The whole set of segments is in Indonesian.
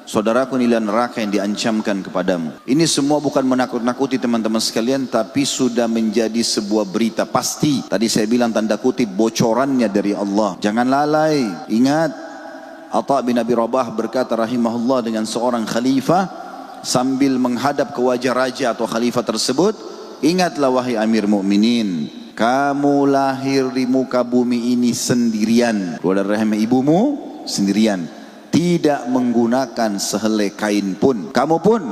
saudaraku inilah neraka yang diancamkan kepadamu. Ini semua bukan menakut-nakuti teman-teman sekalian, tapi sudah menjadi sebuah berita pasti. Tadi saya bilang tanda kutip bocorannya dari Allah. Jangan lalai. Ingat, Atha bin Abi Rabah berkata rahimahullah dengan seorang khalifah sambil menghadap ke wajah raja atau khalifah tersebut, ingatlah wahai Amir Mukminin, kamu lahir di muka bumi ini sendirian, keluar dari rahim ibumu sendirian, tidak menggunakan sehelai kain pun. Kamu pun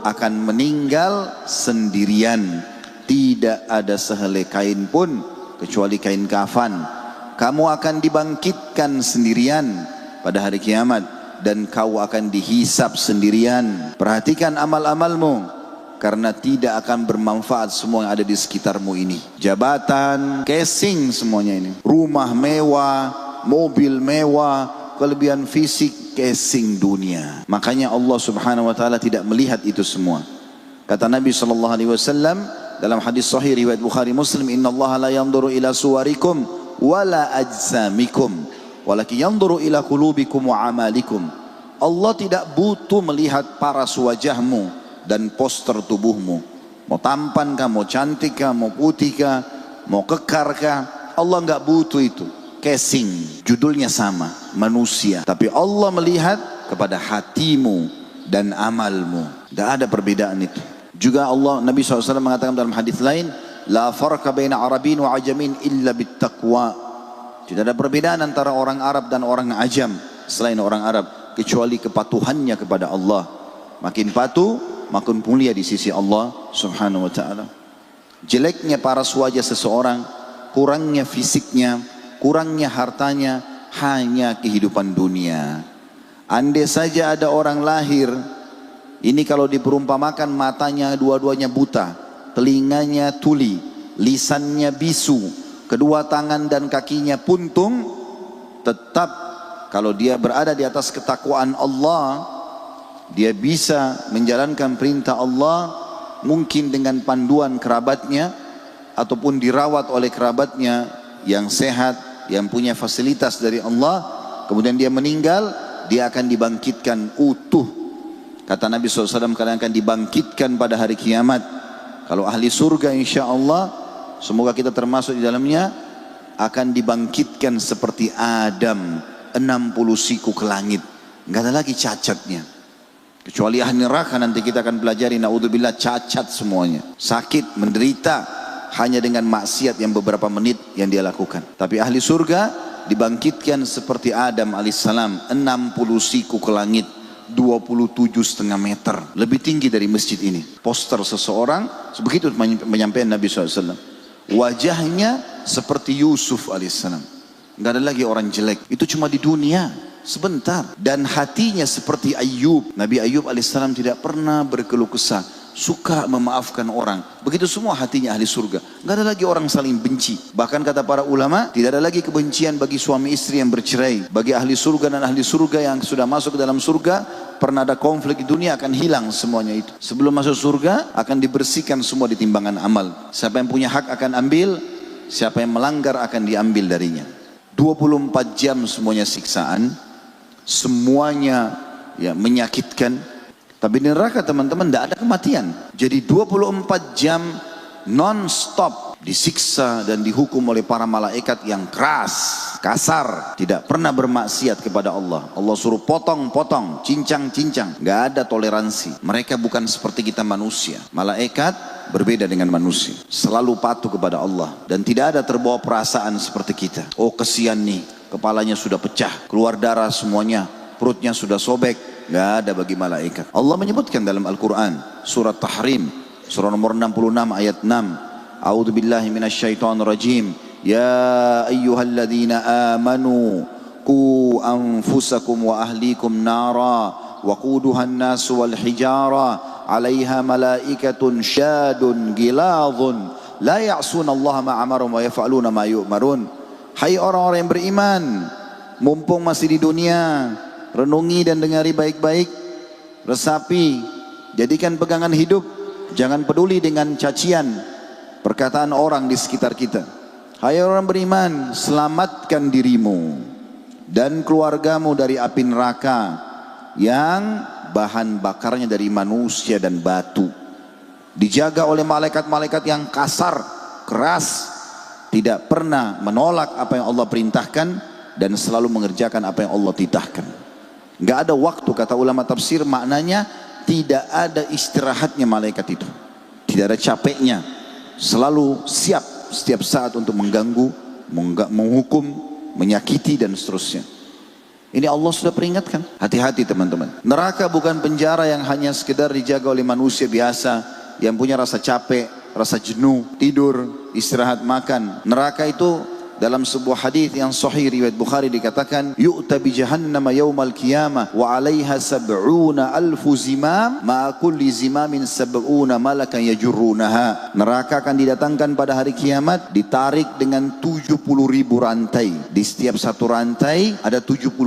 akan meninggal sendirian, tidak ada sehelai kain pun kecuali kain kafan. Kamu akan dibangkitkan sendirian pada hari kiamat dan kau akan dihisap sendirian. Perhatikan amal-amalmu, karena tidak akan bermanfaat semua yang ada di sekitarmu ini. Jabatan, casing semuanya ini. Rumah mewah, mobil mewah, kelebihan fisik, casing dunia. Makanya Allah Subhanahu wa taala tidak melihat itu semua. Kata Nabi sallallahu alaihi wasallam dalam hadis sahih riwayat Bukhari Muslim, "Innallaha la yanzuru ila suwarikum wala ajsamikum, walakin yanzuru ila qulubikum wa amalikum." Allah tidak butuh melihat paras wajahmu dan poster tubuhmu. Mau tampan kah, mau cantik kah, mau putih kah, mau kekar kah, Allah enggak butuh itu. Casing, judulnya sama, manusia. Tapi Allah melihat kepada hatimu dan amalmu. Tidak ada perbedaan itu. Juga Allah, Nabi SAW mengatakan dalam hadis lain, la farqa baina Arabin wa ajamin illa bittaqwa. Tidak ada perbedaan antara orang Arab dan orang Ajam selain orang Arab, kecuali kepatuhannya kepada Allah. Makin patuh, makin mulia di sisi Allah Subhanahu wa taala. Jeleknya paras wajah seseorang, kurangnya fisiknya, kurangnya hartanya, hanya kehidupan dunia. Andai saja ada orang lahir, ini kalau diperumpamakan matanya dua-duanya buta, telinganya tuli, lisannya bisu, kedua tangan dan kakinya puntung, tetap kalau dia berada di atas ketakwaan Allah, dia bisa menjalankan perintah Allah, mungkin dengan panduan kerabatnya ataupun dirawat oleh kerabatnya yang sehat, yang punya fasilitas dari Allah. Kemudian dia meninggal, dia akan dibangkitkan utuh. Kata Nabi SAW, kalian akan dibangkitkan pada hari kiamat. Kalau ahli surga insya Allah, semoga kita termasuk di dalamnya, akan dibangkitkan seperti Adam, 60 siku ke langit. Nggak ada lagi cacatnya. Kecuali ahli neraka, nanti kita akan pelajari, naudzubillah, cacat semuanya. Sakit, menderita, hanya dengan maksiat yang beberapa menit yang dia lakukan. Tapi ahli surga dibangkitkan seperti Adam alaihissalam, 60 siku ke langit, 27,5 meter. Lebih tinggi dari masjid ini. Poster seseorang, begitu menyampaikan Nabi SAW. Wajahnya seperti Yusuf alaihissalam. Nggak ada lagi orang jelek. Itu cuma di dunia, sebentar. Dan hatinya seperti Ayub. Nabi Ayub alaihissalam tidak pernah berkeluh kesah, suka memaafkan orang. Begitu semua hatinya ahli surga. Nggak ada lagi orang saling benci. Bahkan kata para ulama, tidak ada lagi kebencian bagi suami istri yang bercerai. Bagi ahli surga dan ahli surga yang sudah masuk ke dalam surga, pernah ada konflik di dunia, akan hilang semuanya itu. Sebelum masuk surga akan dibersihkan semua di timbangan amal. Siapa yang punya hak akan ambil, siapa yang melanggar akan diambil darinya. 24 jam semuanya siksaan, semuanya ya menyakitkan. Tapi di neraka teman-teman tidak ada kematian. Jadi 24 jam non-stop disiksa dan dihukum oleh para malaikat yang keras, kasar, tidak pernah bermaksiat kepada Allah. Allah suruh potong-potong, cincang-cincang, nggak ada toleransi. Mereka bukan seperti kita manusia. Malaikat berbeda dengan manusia, selalu patuh kepada Allah dan tidak ada terbawa perasaan seperti kita. Oh kesian nih, kepalanya sudah pecah, keluar darah semuanya, perutnya sudah sobek. Nggak ada bagi malaikat. Allah menyebutkan dalam Al-Quran surat Tahrim, surah nomor 66 ayat 6. A'udzu billahi minasyaitonir rajim. Ya ayyuhalladzina amanu qu anfusakum wa ahlikum nara waquduhan nas wal hijara 'alaiha malaikatun syadun giladun la ya'sunallaha ma amarum wa yaf'aluna ma yu'marun. Hai orang-orang yang beriman, mumpung masih di dunia, renungi dan dengari baik-baik, resapi, jadikan pegangan hidup, jangan peduli dengan cacian perkataan orang di sekitar kita. Hai orang beriman, selamatkan dirimu dan keluargamu dari api neraka. yang bahan bakarnya dari manusia dan batu. Dijaga oleh malaikat-malaikat yang kasar, keras, tidak pernah menolak apa yang Allah perintahkan dan selalu mengerjakan apa yang Allah titahkan. Nggak ada waktu, kata ulama tafsir, maknanya tidak ada istirahatnya malaikat itu, tidak ada capeknya, selalu siap setiap saat untuk mengganggu, menghukum, menyakiti dan seterusnya. Ini Allah sudah peringatkan. Hati-hati teman-teman. Neraka bukan penjara yang hanya sekedar dijaga oleh manusia biasa yang punya rasa capek, rasa jenuh, tidur, istirahat, makan. Neraka itu dalam sebuah hadis yang sahih riwayat Bukhari dikatakan, yu'ta bi jahannama yaumal qiyamah wa 'alaiha sab'una alfu zimam ma kulli zimamin sab'una malakan yajurrunaha. Neraka akan didatangkan pada hari kiamat ditarik dengan 70.000 rantai. Di setiap satu rantai ada 70.000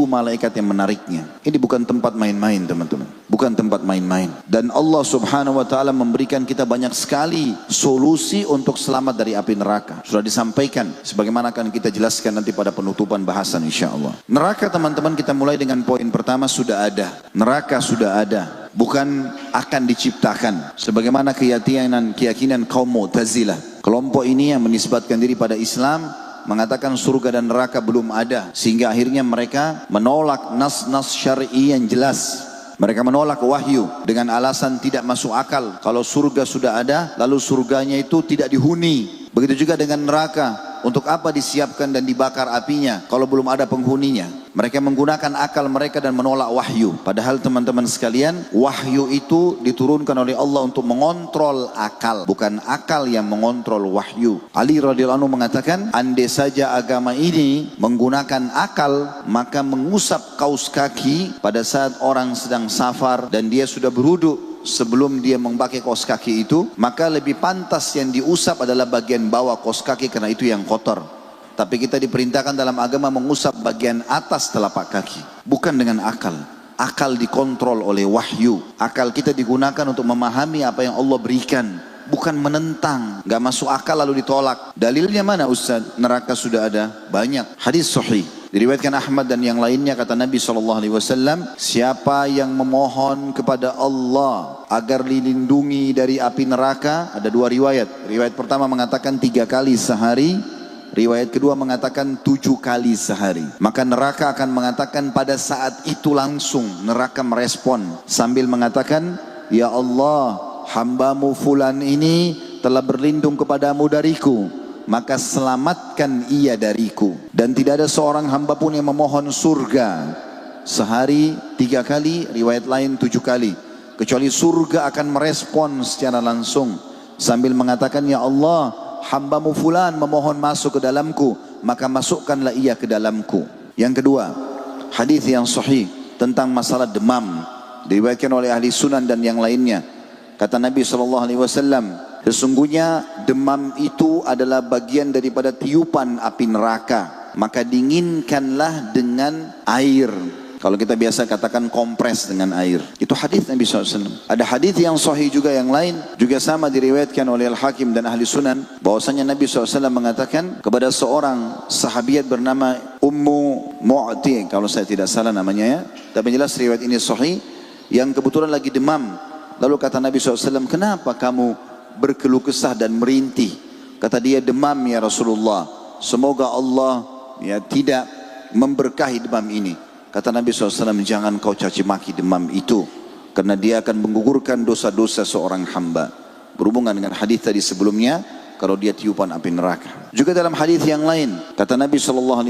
malaikat yang menariknya. Ini bukan tempat main-main teman-teman. Bukan tempat main-main. Dan Allah subhanahu wa ta'ala memberikan kita banyak sekali solusi untuk selamat dari api neraka. Sudah disampaikan sebagaimana akan kita jelaskan nanti pada penutupan bahasan insyaAllah. Neraka teman-teman, kita mulai dengan poin pertama, sudah ada. Neraka sudah ada, bukan akan diciptakan. Sebagaimana keyakinan kaum Mu'tazilah. Kelompok ini yang menisbatkan diri pada Islam mengatakan surga dan neraka belum ada, sehingga akhirnya mereka menolak nas-nas syar'i yang jelas. Mereka menolak wahyu dengan alasan tidak masuk akal. Kalau surga sudah ada, lalu surganya itu tidak dihuni. Begitu juga dengan neraka. Untuk apa disiapkan dan dibakar apinya kalau belum ada penghuninya? Mereka menggunakan akal mereka dan menolak wahyu. Padahal teman-teman sekalian, wahyu itu diturunkan oleh Allah untuk mengontrol akal, bukan akal yang mengontrol wahyu. Ali radhiyallahu anhu mengatakan, andai saja agama ini menggunakan akal, maka mengusap kaus kaki pada saat orang sedang safar dan dia sudah berwudu sebelum dia memakai kaos kaki itu, maka lebih pantas yang diusap adalah bagian bawah kaos kaki karena itu yang kotor. Tapi kita diperintahkan dalam agama mengusap bagian atas telapak kaki, bukan dengan akal. Akal dikontrol oleh wahyu. Akal kita digunakan untuk memahami apa yang Allah berikan, bukan menentang. Gak masuk akal lalu ditolak. Dalilnya mana Ustaz? Neraka sudah ada banyak. Hadis sahih diriwayatkan Ahmad dan yang lainnya, kata Nabi SAW, siapa yang memohon kepada Allah agar dilindungi dari api neraka, ada dua riwayat. Riwayat pertama mengatakan 3 kali sehari, riwayat kedua mengatakan 7 kali sehari. Maka neraka akan mengatakan pada saat itu langsung, neraka merespon sambil mengatakan, ya Allah, hambamu fulan ini telah berlindung kepadamu dariku, maka selamatkan ia dariku. Dan tidak ada seorang hamba pun yang memohon surga sehari 3 kali, riwayat lain 7 kali, kecuali surga akan merespon secara langsung sambil mengatakan, ya Allah, hambamu fulan memohon masuk ke dalamku, maka masukkanlah ia ke dalamku. Yang kedua, hadis yang sahih tentang masalah demam, diriwayatkan oleh ahli sunan dan yang lainnya. Kata Nabi SAW, sesungguhnya demam itu adalah bagian daripada tiupan api neraka, maka dinginkanlah dengan air. Kalau kita biasa katakan kompres dengan air. Itu hadis Nabi SAW. Ada hadis yang sahih juga yang lain, juga sama diriwayatkan oleh Al-Hakim dan ahli sunan, bahwasanya Nabi SAW mengatakan kepada seorang sahabiat bernama Ummu Mu'ti, kalau saya tidak salah namanya ya, tapi jelas riwayat ini sahih, yang kebetulan lagi demam. Lalu kata Nabi SAW, kenapa kamu berkeluh kesah dan merintih? Kata dia, demam ya Rasulullah, semoga Allah ya tidak memberkahi demam ini. Kata Nabi SAW, jangan kau caci maki demam itu, karena dia akan menggugurkan dosa-dosa seorang hamba. Berhubungan dengan hadis tadi sebelumnya, kalau dia tiupan api neraka. Juga dalam hadis yang lain, kata Nabi SAW,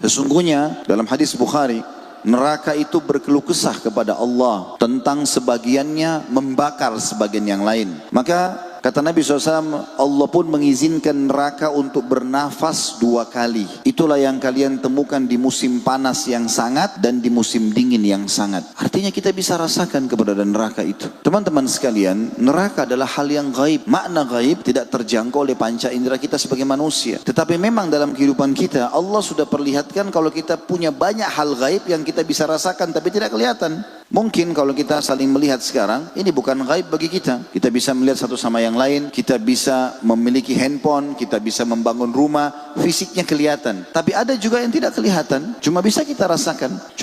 sesungguhnya dalam hadis Bukhari, neraka itu berkeluh kesah kepada Allah tentang sebagiannya membakar sebagian yang lain. Maka kata Nabi SAW, Allah pun mengizinkan neraka untuk bernafas 2 kali. Itulah yang kalian temukan di musim panas yang sangat dan di musim dingin yang sangat. Artinya kita bisa rasakan keberadaan neraka itu. Teman-teman sekalian, neraka adalah hal yang gaib. Makna gaib tidak terjangkau oleh panca indera kita sebagai manusia. Tetapi memang dalam kehidupan kita, Allah sudah perlihatkan kalau kita punya banyak hal gaib yang kita bisa rasakan tapi tidak kelihatan. Mungkin kalau kita saling melihat sekarang, ini bukan gaib bagi kita. Kita bisa melihat satu sama yang lain, kita bisa memiliki handphone, kita bisa membangun rumah, fisiknya kelihatan. Tapi ada juga yang tidak kelihatan, cuma bisa kita rasakan.